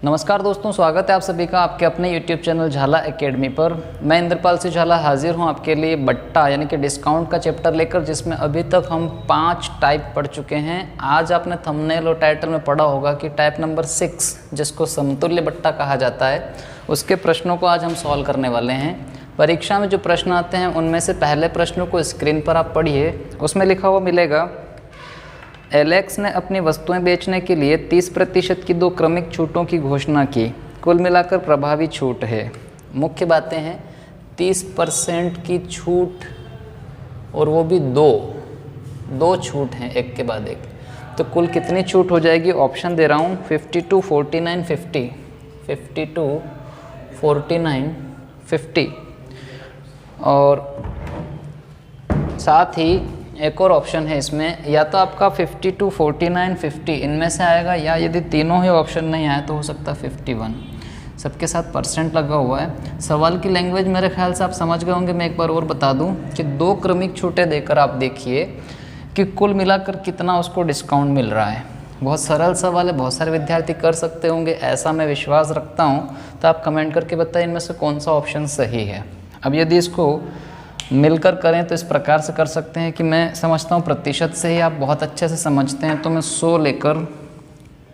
नमस्कार दोस्तों, स्वागत है आप सभी का आपके अपने YouTube चैनल झाला एकेडमी पर। मैं इंद्रपाल सिंह झाला हाजिर हूं आपके लिए बट्टा यानी कि डिस्काउंट का चैप्टर लेकर, जिसमें अभी तक हम 5 टाइप पढ़ चुके हैं। आज आपने थंबनेल और टाइटल में पढ़ा होगा कि टाइप नंबर 6 जिसको समतुल्य बट्टा कहा जाता है, उसके प्रश्नों को आज हम सॉल्व करने वाले हैं। परीक्षा में जो प्रश्न आते हैं उनमें से पहले प्रश्नों को स्क्रीन पर आप पढ़िए। उसमें लिखा हुआ मिलेगा, एलेक्स ने अपनी वस्तुएं बेचने के लिए 30% की 2 क्रमिक छूटों की घोषणा की। कुल मिलाकर प्रभावी छूट है। मुख्य बातें हैं 30% की छूट, और वो भी दो छूट हैं एक के बाद एक। तो कुल कितनी छूट हो जाएगी? ऑप्शन दे रहा हूँ 52, 49, 50। 52, 49, 50। और साथ ही एक और ऑप्शन है इसमें, या तो आपका 52, 49, 50 इनमें से आएगा, या यदि तीनों ही ऑप्शन नहीं आए तो हो सकता है 51। सबके साथ परसेंट लगा हुआ है। सवाल की लैंग्वेज मेरे ख्याल से आप समझ गए होंगे। मैं एक बार और बता दूं कि 2 क्रमिक छूटें देकर आप देखिए कि कुल मिलाकर कितना उसको डिस्काउंट मिल रहा है। बहुत सरल सवाल है, बहुत सारे विद्यार्थी कर सकते होंगे, ऐसा मैं विश्वास रखता हूँ। तो आप कमेंट करके बताइए इनमें से कौन सा ऑप्शन सही है। अब यदि इसको मिलकर करें तो इस प्रकार से कर सकते हैं कि मैं समझता हूँ प्रतिशत से ही आप बहुत अच्छे से समझते हैं, तो मैं 100 लेकर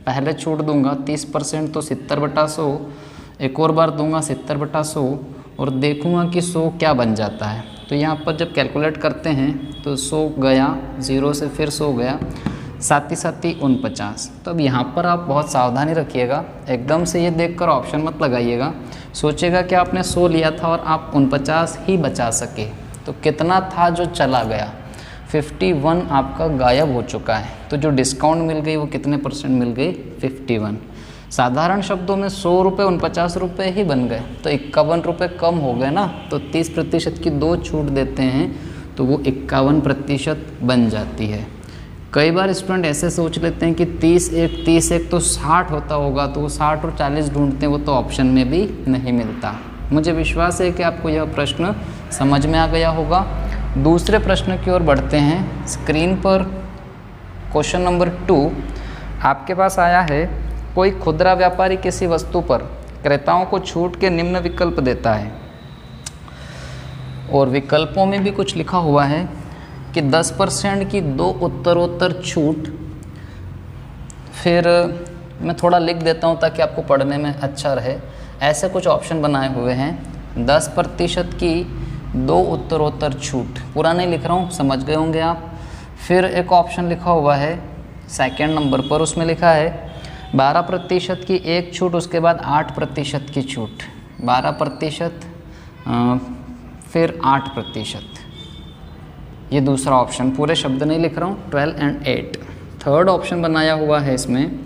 पहले छूट दूंगा 30%, तो 70/100। एक और बार दूंगा 70/100 और देखूंगा कि 100 क्या बन जाता है। तो यहाँ पर जब कैलकुलेट करते हैं तो 100 गया, 0 से फिर 100 गया, साथ ही 49। तो अब यहाँ पर आप बहुत सावधानी रखिएगा। एकदम से ये देखकर ऑप्शन मत लगाइएगा। सोचिएगा कि आपने 100 लिया था और आप 49 ही बचा सके, तो कितना था जो चला गया? 51 आपका गायब हो चुका है। तो जो डिस्काउंट मिल गई वो कितने परसेंट मिल गई? 51। साधारण शब्दों में 100 रुपये 49 रुपये ही बन गए, तो 51 रुपये कम हो गए ना। तो 30% की 2 छूट देते हैं तो वो 51% बन जाती है। कई बार स्टूडेंट ऐसे सोच लेते हैं कि 30 तो 60 होता होगा, तो वो 60 और 40 ढूंढते हैं, वो तो ऑप्शन में भी नहीं मिलता। मुझे विश्वास है कि आपको यह प्रश्न समझ में आ गया होगा। दूसरे प्रश्न की ओर बढ़ते हैं। स्क्रीन पर क्वेश्चन नंबर 2 आपके पास आया है। कोई खुदरा व्यापारी किसी वस्तु पर क्रेताओं को छूट के निम्न विकल्प देता है, और विकल्पों में भी कुछ लिखा हुआ है कि 10% की 2 उत्तरोत्तर छूट। फिर मैं थोड़ा लिख देता हूँ ताकि आपको पढ़ने में अच्छा रहे। ऐसे कुछ ऑप्शन बनाए हुए हैं। 10% की 2 उत्तरोत्तर छूट, पूरा नहीं लिख रहा हूँ, समझ गए होंगे आप। फिर एक ऑप्शन लिखा हुआ है सेकंड नंबर पर, उसमें लिखा है 12% की 1 छूट, उसके बाद 8% की छूट। 12% फिर 8%। ये दूसरा ऑप्शन, पूरे शब्द नहीं लिख रहा हूँ, 12 और 8। थर्ड ऑप्शन बनाया हुआ है इसमें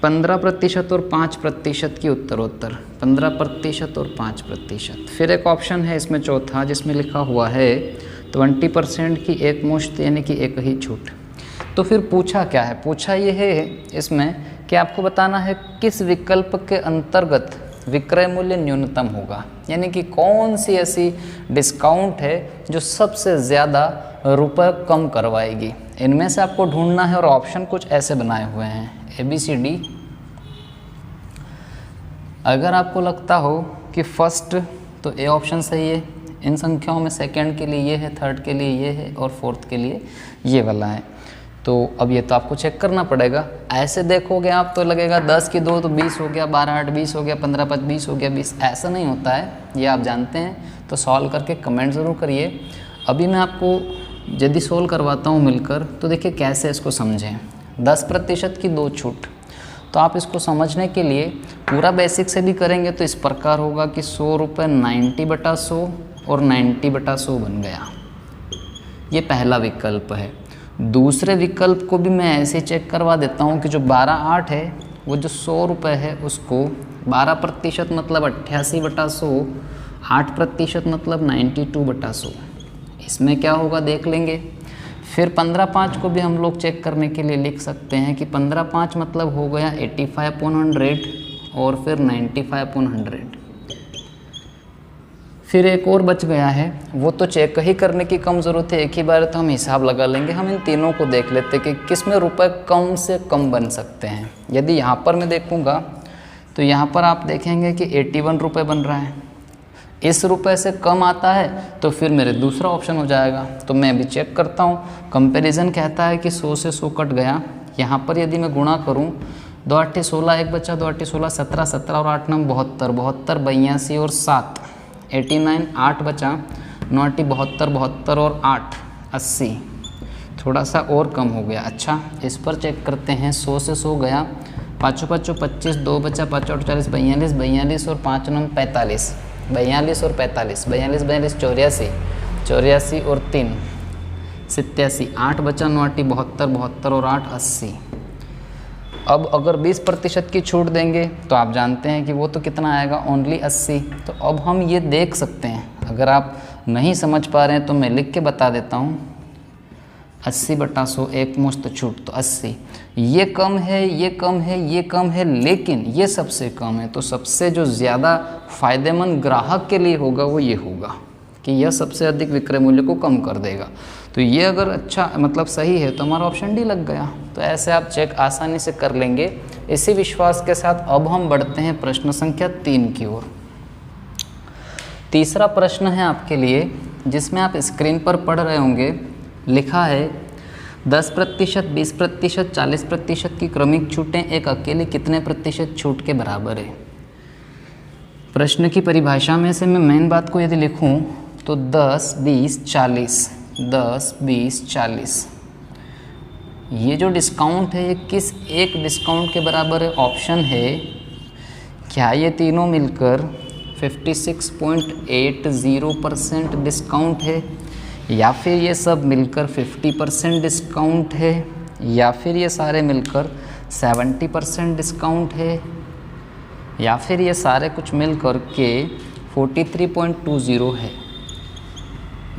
15% और 5% की उत्तरोत्तर। 15% और 5%। फिर एक ऑप्शन है इसमें चौथा, जिसमें लिखा हुआ है 20% की 1 मुश्त यानी कि 1 ही छूट। तो फिर पूछा क्या है? पूछा ये है इसमें कि आपको बताना है किस विकल्प के अंतर्गत विक्रय मूल्य न्यूनतम होगा, यानी कि कौन सी ऐसी डिस्काउंट है जो सबसे ज़्यादा रुपए कम करवाएगी। इनमें से आपको ढूंढना है, और ऑप्शन कुछ ऐसे बनाए हुए हैं ABCD। अगर आपको लगता हो कि फर्स्ट, तो ए ऑप्शन सही है। इन संख्याओं में सेकंड के लिए ये है, थर्ड के लिए ये है, और फोर्थ के लिए ये वाला है। तो अब ये तो आपको चेक करना पड़ेगा। ऐसे देखोगे आप तो लगेगा 10 की 2 तो 20 हो गया, 12 8 20 हो गया, 15 5 20 हो गया, 20। ऐसा नहीं होता है, ये आप जानते हैं। तो सॉल्व करके कमेंट ज़रूर करिए। अभी मैं आपको यदि सॉल्व करवाता हूँ मिलकर, तो देखिए कैसे इसको समझें। 10% की 2 छूट, तो आप इसको समझने के लिए पूरा बेसिक से भी करेंगे तो इस प्रकार होगा कि 100 रुपये 90/100 और 90/100 बन गया। ये पहला विकल्प है। दूसरे विकल्प को भी मैं ऐसे चेक करवा देता हूँ कि जो 12/8 है, वो जो 100 रुपये है उसको 12% मतलब 88/100, 8% मतलब 92/100। इसमें क्या होगा देख लेंगे। फिर 15/5 को भी हम लोग चेक करने के लिए लिख सकते हैं कि 15/5 मतलब हो गया 85/100 और फिर 95/100। फिर एक और बच गया है, वो तो चेक ही करने की कम ज़रूरत है, एक ही बार तो हम हिसाब लगा लेंगे। हम इन तीनों को देख लेते कि किस में रुपए कम से कम बन सकते हैं। यदि यहाँ पर मैं देखूँगा तो यहाँ पर आप देखेंगे कि 81 रुपये बन रहा है। इस रुपए से कम आता है तो फिर मेरे दूसरा ऑप्शन हो जाएगा। तो मैं अभी चेक करता हूँ। कंपैरिजन कहता है कि 100 से 100 कट गया। यहाँ पर यदि मैं गुणा करूँ, 2 8 16 एक बचा, 2 8 16 17, 17 और 8 9 72, 72 82 और 7 89, 8 बचा, 9 8 72, 72 और 8 80, थोड़ा सा और कम हो गया। अच्छा, इस पर चेक करते हैं। 100 से 100 गया, 5 5 25, 2 बचा, 5 8 40, 42 42 और 5 9 45, 42 और 45, 42 42 84, 84 और 3 87, 8 बचा, 9 8 72, 72 और 8 80। अब अगर 20% की छूट देंगे तो आप जानते हैं कि वो तो कितना आएगा, ओनली 80। तो अब हम ये देख सकते हैं। अगर आप नहीं समझ पा रहे हैं तो मैं लिख के बता देता हूँ। 80/100 एक मुश्त छूट तो 80। ये कम है, ये कम है, ये कम है, लेकिन ये सबसे कम है। तो सबसे जो ज़्यादा फ़ायदेमंद ग्राहक के लिए होगा वो ये होगा कि यह सबसे अधिक विक्रय मूल्य को कम कर देगा। तो ये अगर अच्छा मतलब सही है तो हमारा ऑप्शन डी लग गया। तो ऐसे आप चेक आसानी से कर लेंगे। इसी विश्वास के साथ अब हम बढ़ते हैं प्रश्न संख्या 3 की ओर। तीसरा प्रश्न है आपके लिए, जिसमें आप स्क्रीन पर पढ़ रहे होंगे। लिखा है 10%, 20%, 40% की क्रमिक छूटें एक अकेले कितने प्रतिशत छूट के बराबर है। प्रश्न की परिभाषा में से मैं मेन बात को यदि लिखूं तो 10, 20, 40, 10, 20, 40, ये जो डिस्काउंट है ये किस एक डिस्काउंट के बराबर है। ऑप्शन है, क्या ये तीनों मिलकर 56.80% डिस्काउंट है, या फिर ये सब मिलकर 50% डिस्काउंट है, या फिर ये सारे मिलकर 70% डिस्काउंट है, या फिर ये सारे कुछ मिलकर के 43.20 है।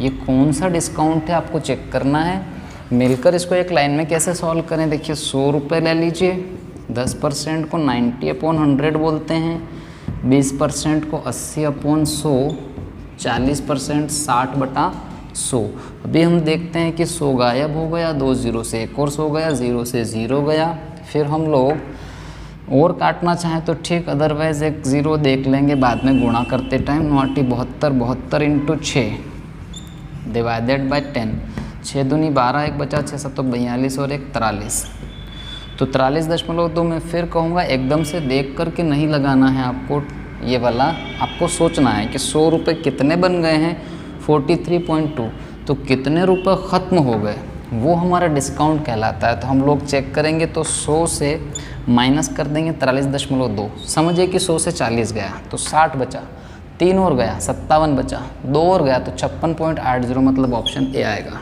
ये कौन सा डिस्काउंट है आपको चेक करना है। मिलकर इसको एक लाइन में कैसे सॉल्व करें, देखिए 100 रुपये ले लीजिए। 10% को 90/100 बोलते हैं, 20% को 80/100, 40% 60/100। अभी हम देखते हैं कि 100 गायब हो गया, 2 0 से एक और 100 गया, 0 से 0 गया। फिर हम लोग और काटना चाहें तो ठीक, अदरवाइज़ एक 0 देख लेंगे बाद में गुणा करते टाइम। 9 72, 72 × 6 डिवाइडेड बाय 10, 6 दूनी 12, एक बचा 6 7 42 और 1 43। तो 43.2 मैं फिर कहूँगा एकदम से देख करके नहीं लगाना है आपको। ये वाला आपको सोचना है कि 100 रुपये कितने बन गए हैं, 43.2, तो कितने रुपए ख़त्म हो गए, वो हमारा डिस्काउंट कहलाता है। तो हम लोग चेक करेंगे तो 100 से माइनस कर देंगे 43.2। समझिए कि 100 से 40 गया तो 60 बचा, 3 और गया 57 बचा, 2 और गया तो 56.80, मतलब ऑप्शन ए आएगा।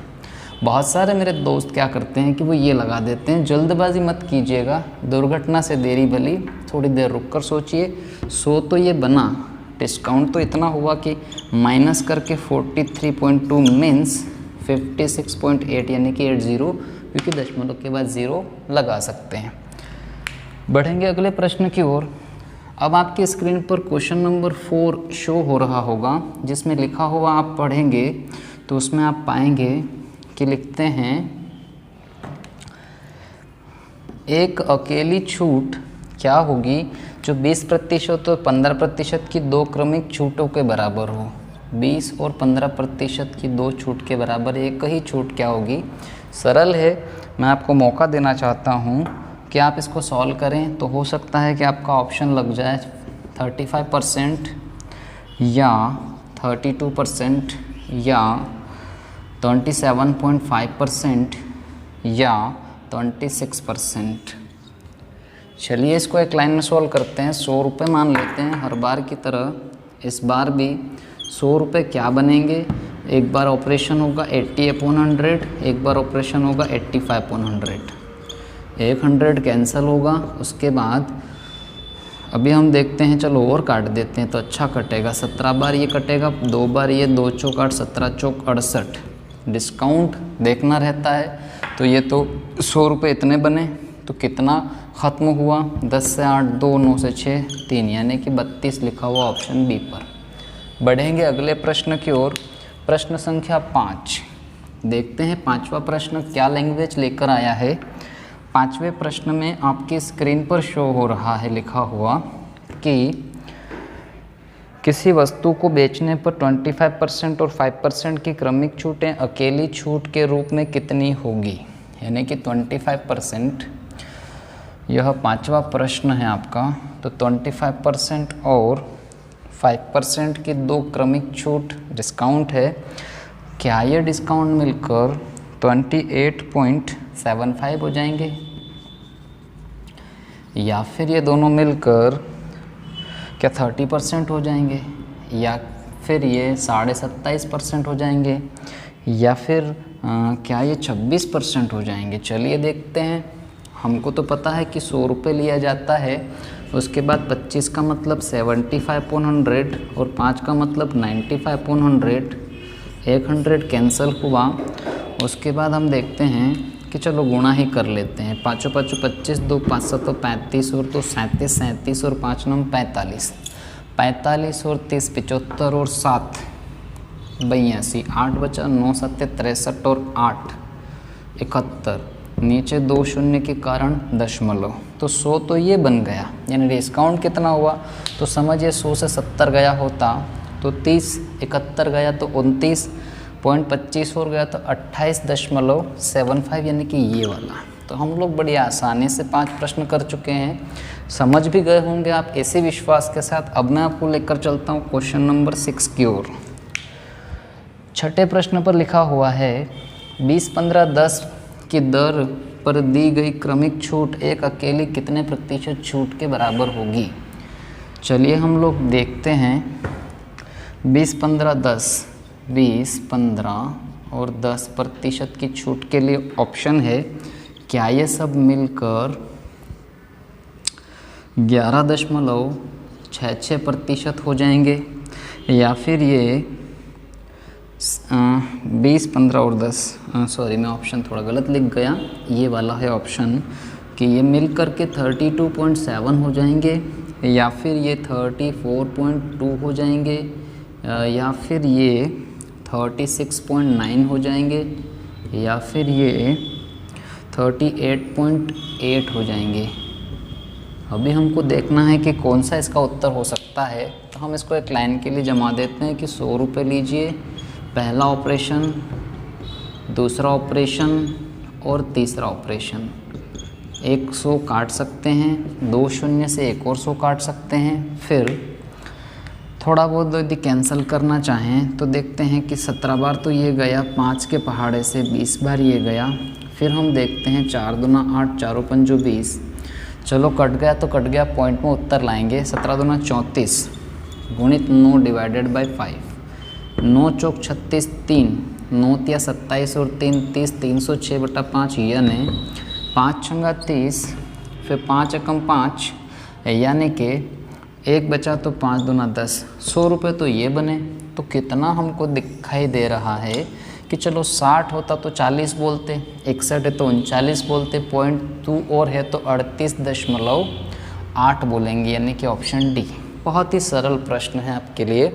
बहुत सारे मेरे दोस्त क्या करते हैं कि वो ये लगा देते हैं। जल्दबाजी मत कीजिएगा, दुर्घटना से देरी भली, थोड़ी देर रुक कर सोचिए। 100 तो ये बना, डिस्काउंट तो इतना हुआ कि माइनस करके 43.2 मीन्स 56.8 यानी कि 80, क्योंकि दशमलव के बाद 0 लगा सकते हैं। बढ़ेंगे अगले प्रश्न की ओर। अब आपकी स्क्रीन पर क्वेश्चन नंबर 4 शो हो रहा होगा, जिसमें लिखा हुआ आप पढ़ेंगे तो उसमें आप पाएंगे कि लिखते हैं एक अकेली छूट क्या होगी जो 20% और 15% की 2 क्रमिक छूटों के बराबर हो। 20 और 15% की 2 छूट के बराबर एक ही छूट क्या होगी। सरल है, मैं आपको मौका देना चाहता हूँ कि आप इसको सॉल्व करें। तो हो सकता है कि आपका ऑप्शन लग जाए 35% या 32% या 27.5% या 26%। चलिए इसको एक लाइन में सॉल्व करते हैं। 100 रुपये मान लेते हैं हर बार की तरह। इस बार भी 100 रुपये क्या बनेंगे, एक बार ऑपरेशन होगा 80/100, एक बार ऑपरेशन होगा 85/100। 100 कैंसिल होगा। उसके बाद अभी हम देखते हैं, चलो और काट देते हैं तो अच्छा कटेगा। 17 बार ये कटेगा, 2 बार ये, 2 चौक 8, 17 चौक 68। डिस्काउंट देखना रहता है। तो ये तो 100 रुपये इतने बने, तो कितना ख़त्म हुआ, 10 से 8, 2, 9 से 6, 3, यानी कि 32 लिखा हुआ ऑप्शन बी पर। बढ़ेंगे अगले प्रश्न की ओर। प्रश्न संख्या 5 देखते हैं 5वां प्रश्न क्या लैंग्वेज लेकर आया है। 5वें प्रश्न में आपकी स्क्रीन पर शो हो रहा है लिखा हुआ कि किसी वस्तु को बेचने पर 25% और 5% की क्रमिक छूटें अकेली छूट के रूप में कितनी होगी, यानी कि 25%। यह 5वां प्रश्न है आपका। तो 25% और 5% की दो क्रमिक छूट डिस्काउंट है। क्या ये डिस्काउंट मिलकर 28.75 हो जाएंगे, या फिर ये दोनों मिलकर क्या 30% हो जाएंगे, या फिर ये 27.5% हो जाएंगे, या फिर क्या ये 26% हो जाएंगे। चलिए देखते हैं। हमको तो पता है कि 100 रुपये लिया जाता है, उसके बाद 25 का मतलब 75/100 और 5 का मतलब 95/100। 100 कैंसिल हुआ। उसके बाद हम देखते हैं कि चलो गुणा ही कर लेते हैं। 5 5 25, 2 5 7 35 और 2 37 37 और 5 9 45। 45 और 30 75 और 7 82, 8 बचा, 9 7 63 और 8 71। नीचे 2 शून्य के कारण दशमलव, तो 100 तो ये बन गया। यानी डिस्काउंट कितना हुआ, तो समझिए 100 से 70 गया होता तो 30, 71 गया तो 29.25 और गया तो 28.75, यानी कि ये वाला। तो हम लोग बड़ी आसानी से 5 प्रश्न कर चुके हैं, समझ भी गए होंगे आप ऐसे विश्वास के साथ। अब मैं आपको लेकर चलता हूँ क्वेश्चन नंबर 6 की ओर। छठे प्रश्न पर लिखा हुआ है 20 15 10 की दर पर दी गई क्रमिक छूट एक अकेली कितने प्रतिशत छूट के बराबर होगी। चलिए हम लोग देखते हैं। 20 15 10, 20 15 और 10% की छूट के लिए ऑप्शन है। क्या ये सब मिलकर 11.66% हो जाएंगे, या फिर ये 20 15 और 10, सॉरी मैं ऑप्शन थोड़ा गलत लिख गया, ये वाला है ऑप्शन कि ये मिल कर के 32.7 हो जाएंगे, या फिर ये 34.2 हो जाएंगे, या फिर ये 36.9 हो जाएंगे, या फिर ये 38.8 हो जाएंगे। अभी हमको देखना है कि कौन सा इसका उत्तर हो सकता है। तो हम इसको एक लाइन के लिए जमा देते हैं कि 100 रुपये लीजिए, पहला ऑपरेशन, दूसरा ऑपरेशन और तीसरा ऑपरेशन। 100 काट सकते हैं, 2 शून्य से एक और 100 काट सकते हैं। फिर थोड़ा बहुत यदि कैंसिल करना चाहें तो देखते हैं कि 17 बार तो ये गया, 5 के पहाड़े से 20 बार ये गया। फिर हम देखते हैं 4 दूना 8, 4 पंजो 20। चलो कट गया तो कट गया, पॉइंट में उत्तर लाएंगे। 17 दूना 34 गुणित 9 डिवाइडेड बाई 5, 9 चौक 36, 3 9 तिया 27 और 3 30, 306/5 यानी 5 छंगा 30, फिर 5 एकम 5, यानी कि 1 बचा तो 5 दूना 10। 100 रुपये तो ये बने। तो कितना हमको दिखाई दे रहा है कि चलो 60 होता तो 40 बोलते, 61 है तो 39 बोलते, 0.2 और है तो 38.8 बोलेंगे, यानी कि ऑप्शन डी। बहुत ही सरल प्रश्न है आपके लिए।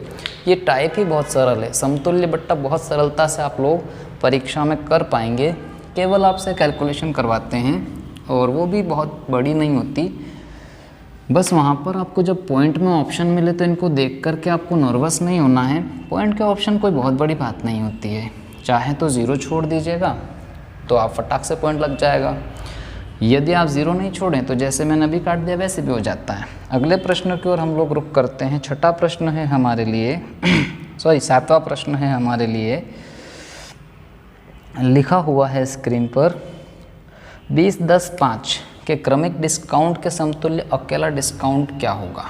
ये टाइप ही बहुत सरल है। समतुल्य बट्टा बहुत सरलता से आप लोग परीक्षा में कर पाएंगे। केवल आपसे कैलकुलेशन करवाते हैं और वो भी बहुत बड़ी नहीं होती। बस वहाँ पर आपको जब पॉइंट में ऑप्शन मिले तो इनको देख करके आपको नर्वस नहीं होना है। पॉइंट के ऑप्शन कोई बहुत बड़ी बात नहीं होती है। चाहे तो 0 छोड़ दीजिएगा तो आप फटाक से पॉइंट लग जाएगा। यदि आप 0 नहीं छोड़ें तो जैसे मैंने अभी काट दिया वैसे भी हो जाता है। अगले प्रश्न की ओर हम लोग रुक करते हैं। छठा प्रश्न है हमारे लिए सॉरी 7वां प्रश्न है हमारे लिए। लिखा हुआ है स्क्रीन पर 20 10 5 के क्रमिक डिस्काउंट के समतुल्य अकेला डिस्काउंट क्या होगा।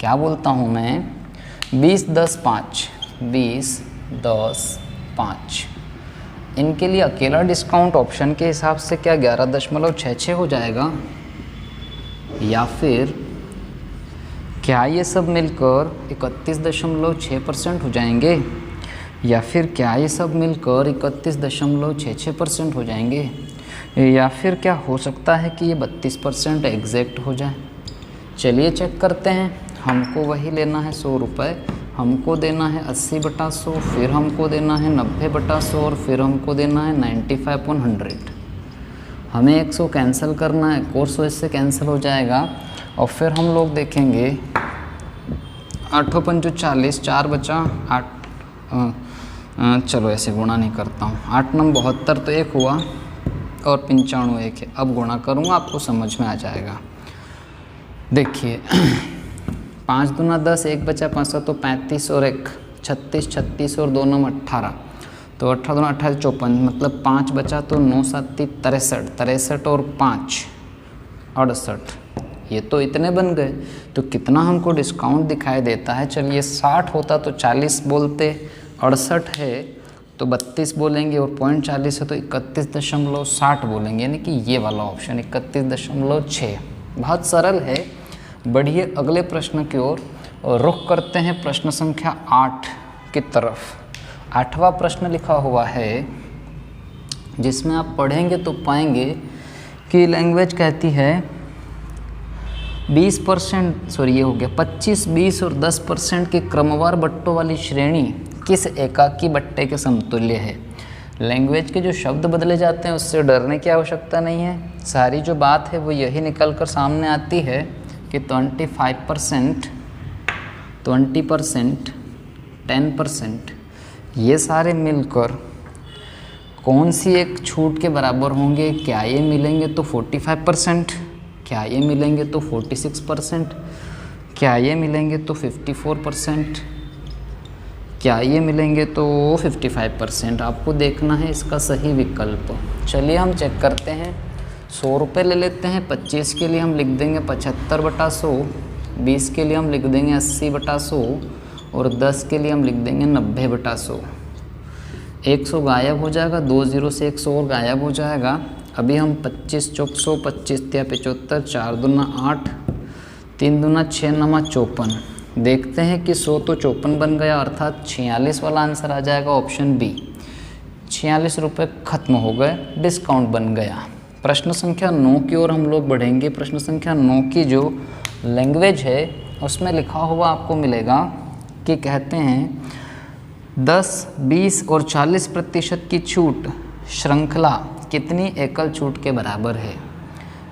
क्या बोलता हूँ मैं, 20 10 5, 20 10 5, इनके लिए अकेला डिस्काउंट ऑप्शन के हिसाब से क्या 11.66 हो जाएगा, या फिर क्या ये सब मिलकर 31.6% हो जाएंगे, या फिर क्या ये सब मिलकर 31.66% हो जाएंगे, या फिर क्या हो सकता है कि ये 32% एग्जैक्ट हो जाए। चलिए चेक करते हैं। हमको वही लेना है 100 रुपये। हमको देना है 80/100, फिर हमको देना है 90/100 और फिर हमको देना है 95/100। हमें 100 कैंसिल करना है, कोर्स इससे कैंसिल हो जाएगा। और फिर हम लोग देखेंगे 8 पंचो 40, 4 बचा 8, चलो ऐसे गुणा नहीं करता हूँ। 8 9 72 तो 1 हुआ और 95 1 है। अब गुणा करूँगा, आपको समझ में आ जाएगा। देखिए 5 दूना 10, 1 बचा 5 तो 35 और 1 36, 36 और 2 9 18, तो 18 दूना 18 54, मतलब 5 बचा तो 9 7 63, 63 और 5 68। ये तो इतने बन गए, तो कितना हमको डिस्काउंट दिखाई देता है। चलिए 60 होता तो 40 बोलते, 68 है तो 32 बोलेंगे और 0.40 है तो 31.60 बोलेंगे, यानी कि ये वाला ऑप्शन 31.6। बहुत सरल है। बढ़िए अगले प्रश्न की ओर और रुख करते हैं प्रश्न संख्या 8 की तरफ। 8वां प्रश्न लिखा हुआ है जिसमें आप पढ़ेंगे तो पाएंगे कि लैंग्वेज कहती है 25, 20 और 10% की क्रमवार बट्टों वाली श्रेणी किस एकाकी बट्टे के समतुल्य है। लैंग्वेज के जो शब्द बदले जाते हैं उससे डरने की आवश्यकता नहीं है। सारी जो बात है वो यही निकल कर सामने आती है कि 25%, 20%, 10% ये सारे मिलकर कौन सी एक छूट के बराबर होंगे। क्या ये मिलेंगे तो 45%, क्या ये मिलेंगे तो 46%, क्या ये मिलेंगे तो 54%, क्या ये मिलेंगे तो 55%। आपको देखना है इसका सही विकल्प। चलिए हम चेक करते हैं। 100 रुपये ले लेते हैं। 25 के लिए हम लिख देंगे 75/100, 20 के लिए हम लिख देंगे 80/100 और 10 के लिए हम लिख देंगे 90/100। 100 गायब हो जाएगा, 2 0 से 100 और गायब हो जाएगा। अभी हम 25 चौक 100, 25 तिया 75, 4 दूना 8, 3 दूना 6 9 54। देखते हैं कि 100 तो 54 बन गया, अर्थात 46 वाला आंसर आ जाएगा ऑप्शन बी। 46 रुपये खत्म हो गए, डिस्काउंट बन गया। प्रश्न संख्या 9 की ओर हम लोग बढ़ेंगे। प्रश्न संख्या 9 की जो लैंग्वेज है उसमें लिखा हुआ आपको मिलेगा कि कहते हैं 10, 20 और 40% की छूट श्रृंखला कितनी एकल छूट के बराबर है।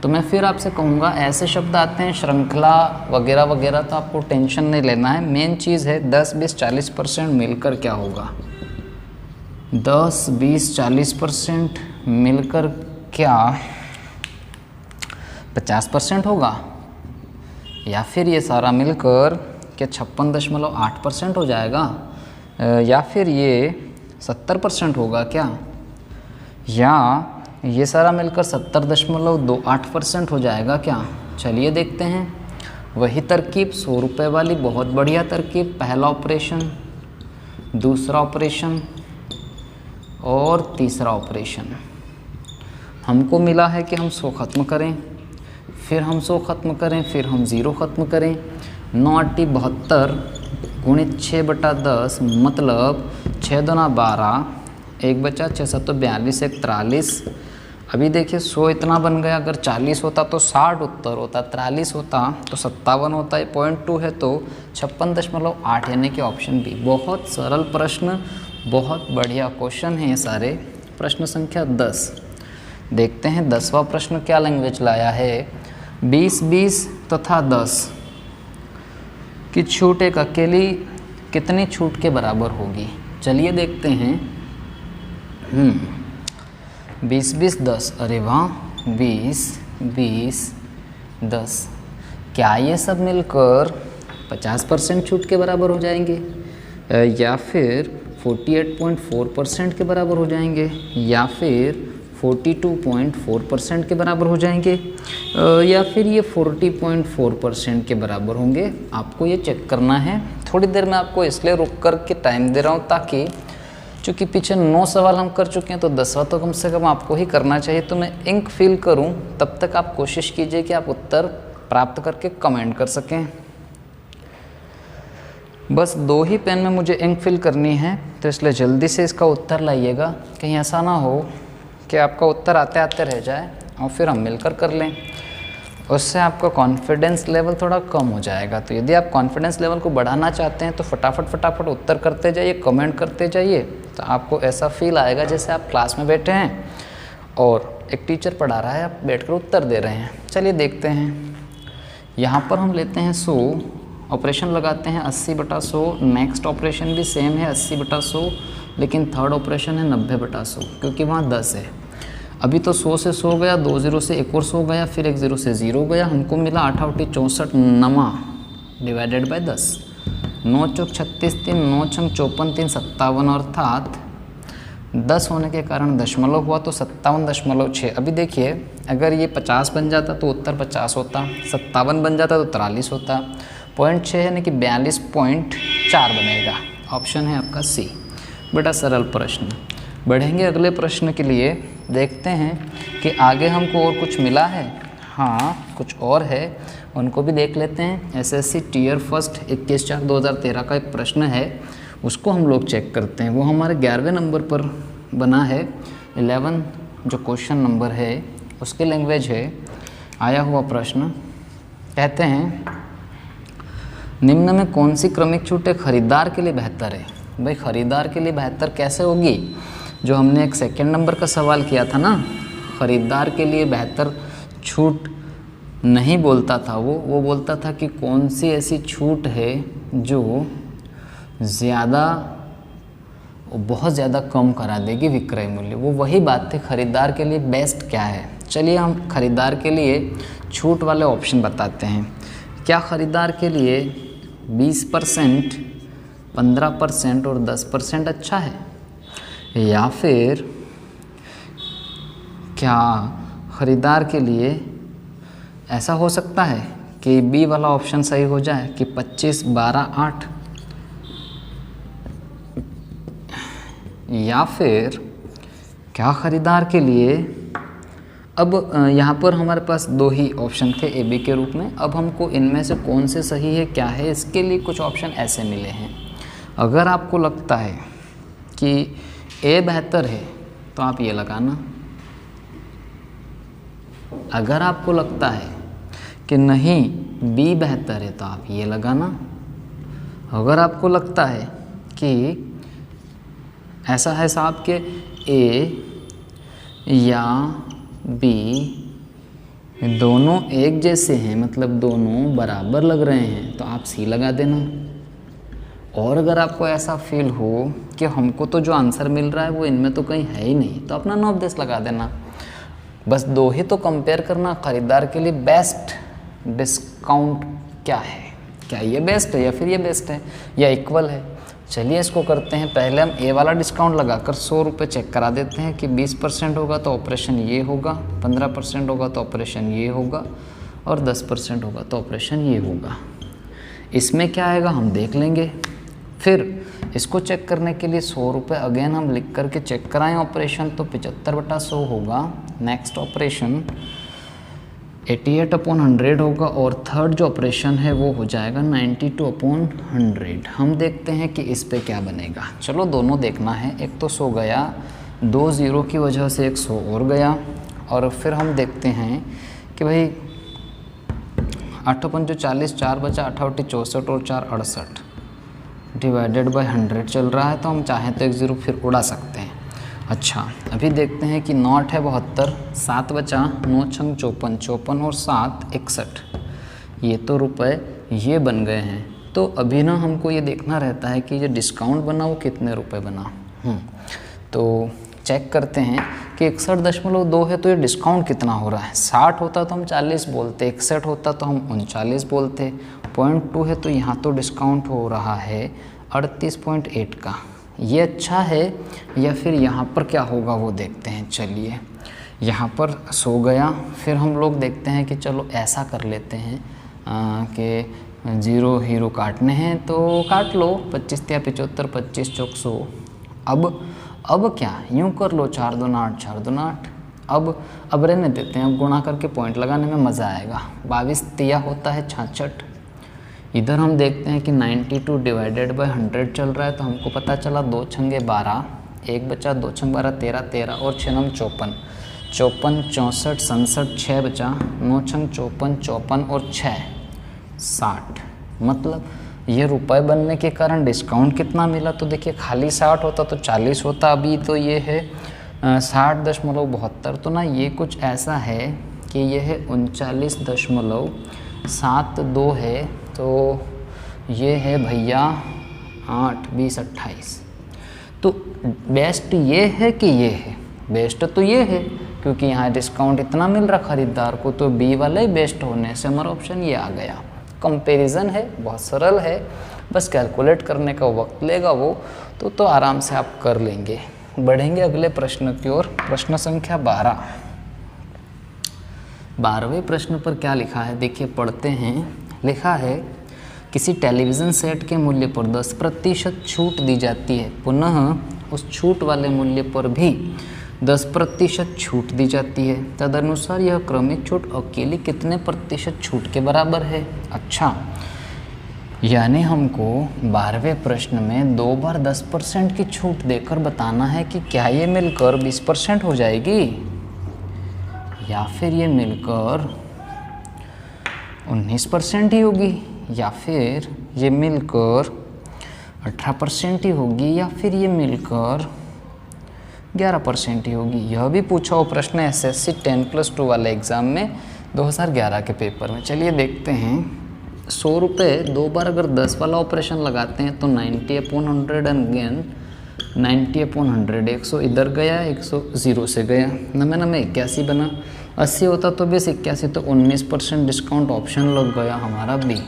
तो मैं फिर आपसे कहूँगा, ऐसे शब्द आते हैं श्रृंखला वगैरह वगैरह, तो आपको टेंशन नहीं लेना है। मेन चीज़ है 10, 20, 40% मिलकर क्या होगा। 10, 20, 40% मिलकर क्या 50% होगा, या फिर ये सारा मिलकर क्या 56.8% हो जाएगा, या फिर ये 70% होगा क्या, या ये सारा मिलकर 70.28% हो जाएगा क्या। चलिए देखते हैं। वही तरकीब 100 रुपये वाली, बहुत बढ़िया तरकीब। पहला ऑपरेशन, दूसरा ऑपरेशन और तीसरा ऑपरेशन। हमको मिला है कि हम 100 ख़त्म करें, फिर हम 100 ख़त्म करें, फिर हम 0 ख़त्म करें। 9 8 72 गुणित 6/10, मतलब 6 दूना 12, 1 बचा 6 7 42, 1 43। अभी देखिए 100 इतना बन गया, अगर 40 होता तो 60 उत्तर होता, 43 होता तो 57 होता, ये 0.2 है तो 56.8, यानी कि ऑप्शन बी। बहुत सरल प्रश्न, बहुत बढ़िया क्वेश्चन है ये सारे। प्रश्न संख्या 10 देखते हैं। 10वां प्रश्न क्या लैंग्वेज लाया है। 20, 20 तथा 10 की छूट एक अकेली कितनी छूट के बराबर होगी। चलिए देखते हैं। 20, 20, 10, अरे वाह, 20, 20, 10, क्या ये सब मिलकर 50% छूट के बराबर हो जाएंगे, या फिर 48.4% के बराबर हो जाएंगे, या फिर 42.4% के बराबर हो जाएंगे, या फिर ये 40.4% के बराबर होंगे। आपको ये चेक करना है। थोड़ी देर में आपको इसलिए रुक कर के टाइम दे रहा हूँ ताकि, चूँकि पीछे 9 सवाल हम कर चुके हैं तो 10वां तो कम से कम आपको ही करना चाहिए। तो मैं इंक फिल करूं, तब तक आप कोशिश कीजिए कि आप उत्तर प्राप्त करके कमेंट कर सकें। बस 2 ही पेन में मुझे इंक फिल करनी है, तो इसलिए जल्दी से इसका उत्तर लाइएगा। कहीं ऐसा ना हो कि आपका उत्तर आते आते रह जाए और फिर हम मिलकर कर लें। उससे आपका कॉन्फिडेंस लेवल थोड़ा कम हो जाएगा। तो यदि आप कॉन्फिडेंस लेवल को बढ़ाना चाहते हैं तो फटाफट उत्तर करते जाइए, कमेंट करते जाइए, तो आपको ऐसा फील आएगा जैसे आप क्लास में बैठे हैं और एक टीचर पढ़ा रहा है, आप बैठकर उत्तर दे रहे हैं। चलिए देखते हैं। यहाँ पर हम लेते हैं 100, ऑपरेशन लगाते हैं 80/100। नेक्स्ट ऑपरेशन भी सेम है 80/100, लेकिन थर्ड ऑपरेशन है 90/100 क्योंकि वहाँ 10 है। अभी तो 100 से 100 गया, 2 0 से एक और 100 गया, फिर एक 0 से 0 गया, हमको मिला 8 8 64 नमा डिवाइडेड बाय 10। 9 चौक 36 3, 9 छंग 54 3 57, अर्थात 10 होने के कारण दशमलव हुआ तो 57.6। अभी देखिए अगर ये 50 बन जाता तो उत्तर 50 होता, 57 बन जाता तो 43 होता, 0.6 यानी कि 42.4 बनेगा। ऑप्शन है आपका सी। बड़ा सरल प्रश्न। बढ़ेंगे अगले प्रश्न के लिए, देखते हैं कि आगे हमको और कुछ मिला है। हाँ कुछ और है, उनको भी देख लेते हैं। एसएससी टियर फर्स्ट 21/4/2013 का एक प्रश्न है, उसको हम लोग चेक करते हैं। वो हमारे 11वें नंबर पर बना है। 11 जो क्वेश्चन नंबर है उसकी लैंग्वेज है। आया हुआ प्रश्न कहते हैं निम्न में कौन सी क्रमिक छूट एक खरीदार के लिए बेहतर है। भाई खरीदार के लिए बेहतर कैसे होगी? जो हमने एक सेकंड नंबर का सवाल किया था ना, ख़रीदार के लिए बेहतर छूट नहीं बोलता था, वो बोलता था कि कौन सी ऐसी छूट है जो बहुत ज़्यादा कम करा देगी विक्रय मूल्य। वो वही बात थी, खरीदार के लिए बेस्ट क्या है। चलिए हम खरीदार के लिए छूट वाले ऑप्शन बताते हैं। क्या खरीदार के लिए 20%, 15% और 10% अच्छा है, या फिर क्या खरीदार के लिए ऐसा हो सकता है कि बी वाला ऑप्शन सही हो जाए कि 25, 12, 8, या फिर क्या खरीदार के लिए, अब यहाँ पर हमारे पास 2 ही ऑप्शन थे ए बी के रूप में। अब हमको इनमें से कौन से सही है क्या है, इसके लिए कुछ ऑप्शन ऐसे मिले हैं। अगर आपको लगता है कि ए बेहतर है तो आप ये लगाना। अगर आपको लगता है कि नहीं बी बेहतर है तो आप ये लगाना। अगर आपको लगता है कि ऐसा है साहब कि ए या बी दोनों एक जैसे हैं, मतलब दोनों बराबर लग रहे हैं, तो आप सी लगा देना। और अगर आपको ऐसा फील हो कि हमको तो जो आंसर मिल रहा है वो इनमें तो कहीं है ही नहीं, तो अपना 9-10 लगा देना। बस 2 ही तो कंपेयर करना। खरीदार के लिए बेस्ट डिस्काउंट क्या है, क्या ये बेस्ट है या फिर ये बेस्ट है या इक्वल है। चलिए इसको करते हैं। पहले हम ए वाला डिस्काउंट लगाकर 100 रुपये चेक करा देते हैं कि 20% होगा तो ऑपरेशन ये होगा, 15% होगा तो ऑपरेशन ये होगा, और 10% होगा तो ऑपरेशन ये होगा। इसमें क्या आएगा हम देख लेंगे। फिर इसको चेक करने के लिए 100 रुपये अगेन हम लिख करके चेक कराएं ऑपरेशन, तो 75/100 होगा। नेक्स्ट ऑपरेशन 88/100 होगा, और थर्ड जो ऑपरेशन है वो हो जाएगा 92/100। हम देखते हैं कि इस पे क्या बनेगा। चलो दोनों देखना है। एक तो 100 गया, 2 0 की वजह से एक 100 और गया, और फिर हम देखते हैं कि भाई 8×5 40, 4 बचा, 8 64 और 4 68 डिवाइडेड बाय 100 चल रहा है, तो हम चाहें तो एक 0 फिर उड़ा सकते हैं। अच्छा अभी देखते हैं कि 9 8 72, 7 बचा, 9 छंग 54, 54 और 7 61, ये तो रुपए ये बन गए हैं। तो अभी ना हमको ये देखना रहता है कि ये डिस्काउंट बना वो कितने रुपए बना। तो चेक करते हैं कि 61.2 है तो ये डिस्काउंट कितना हो रहा है। 60 होता तो हम 40 बोलते, 61 होता तो हम 39 बोलते, 0.2 है तो यहाँ तो डिस्काउंट हो रहा है 38.8 का। ये अच्छा है या फिर यहाँ पर क्या होगा वो देखते हैं। चलिए यहाँ पर 100 गया, फिर हम लोग देखते हैं कि चलो ऐसा कर लेते हैं कि 0 हीरो काटने हैं तो काट लो। 25 या 75, 25 चौक 100। अब क्या यूँ कर लो, 4 दूना 8, 4 दूना 8। अब रहने देते हैं, अब गुणा करके पॉइंट लगाने में मज़ा आएगा। 22 तिया होता है 66। इधर हम देखते हैं कि 92 डिवाइडेड बाय 100 चल रहा है, तो हमको पता चला 2 छंगे 12, 1 बचा, 2 छंग 12 13, 13 और 6 नम 54, 54, 64, 67, 6 बचा, 9 छंग 54, 54 और 6 60। मतलब ये रुपए बनने के कारण डिस्काउंट कितना मिला, तो देखिए खाली 60 होता तो 40 होता, अभी तो ये है 60.72। तो ना ये कुछ ऐसा है कि ये है 39.72 है, तो ये है भैया 8, 20, 28। तो बेस्ट ये है कि ये है, बेस्ट तो ये है क्योंकि यहाँ डिस्काउंट इतना मिल रहा खरीदार को, तो बी वाला ही बेस्ट होने से हमारा ऑप्शन ये आ गया। कंपैरिजन है, बहुत सरल है, बस कैलकुलेट करने का वक्त लेगा वो, तो आराम से आप कर लेंगे। बढ़ेंगे अगले प्रश्न की ओर। प्रश्न संख्या 12। 12वें प्रश्न पर क्या लिखा है देखिए, पढ़ते हैं। लिखा है किसी टेलीविज़न सेट के मूल्य पर 10% छूट दी जाती है, पुनः उस छूट वाले मूल्य पर भी 10% छूट दी जाती है, तदनुसार यह क्रमिक छूट अकेली कितने प्रतिशत छूट के बराबर है। अच्छा, यानी हमको 12वें प्रश्न में 2 बार 10% की छूट देकर बताना है कि क्या ये मिलकर 20% हो जाएगी या फिर ये मिलकर 19% ही होगी, या फिर ये मिलकर 18% ही होगी, या फिर ये मिलकर 11% ही होगी। यह भी पूछा हो प्रश्न एसएससी 10+2 वाले एग्ज़ाम में 2011 के पेपर में। चलिए देखते हैं। 100 रुपये 2 बार अगर 10 वाला ऑपरेशन लगाते हैं तो 90/100 एंड अगेन 90/100। 100 इधर गया, 100 0 से गया, नमे 81 बना। 80 होता तो बस 81, तो 19% डिस्काउंट ऑप्शन लग गया हमारा बी।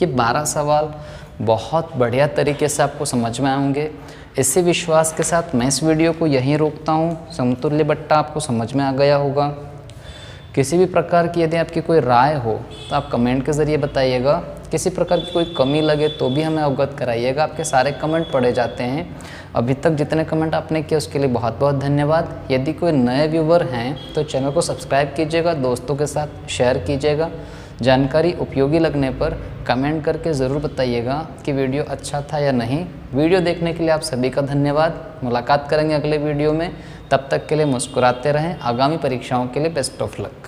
ये 12 सवाल बहुत बढ़िया तरीके से आपको समझ में आएंगे। इसी विश्वास के साथ मैं इस वीडियो को यहीं रोकता हूँ। समतुल्य बट्टा आपको समझ में आ गया होगा। किसी भी प्रकार की यदि आपकी कोई राय हो तो आप कमेंट के ज़रिए बताइएगा। किसी प्रकार की कोई कमी लगे तो भी हमें अवगत कराइएगा। आपके सारे कमेंट पढ़े जाते हैं। अभी तक जितने कमेंट आपने किए उसके लिए बहुत बहुत धन्यवाद। यदि कोई नए व्यूवर हैं तो चैनल को सब्सक्राइब कीजिएगा, दोस्तों के साथ शेयर कीजिएगा। जानकारी उपयोगी लगने पर कमेंट करके ज़रूर बताइएगा कि वीडियो अच्छा था या नहीं। वीडियो देखने के लिए आप सभी का धन्यवाद। मुलाकात करेंगे अगले वीडियो में, तब तक के लिए मुस्कुराते रहें। आगामी परीक्षाओं के लिए बेस्ट ऑफ लक।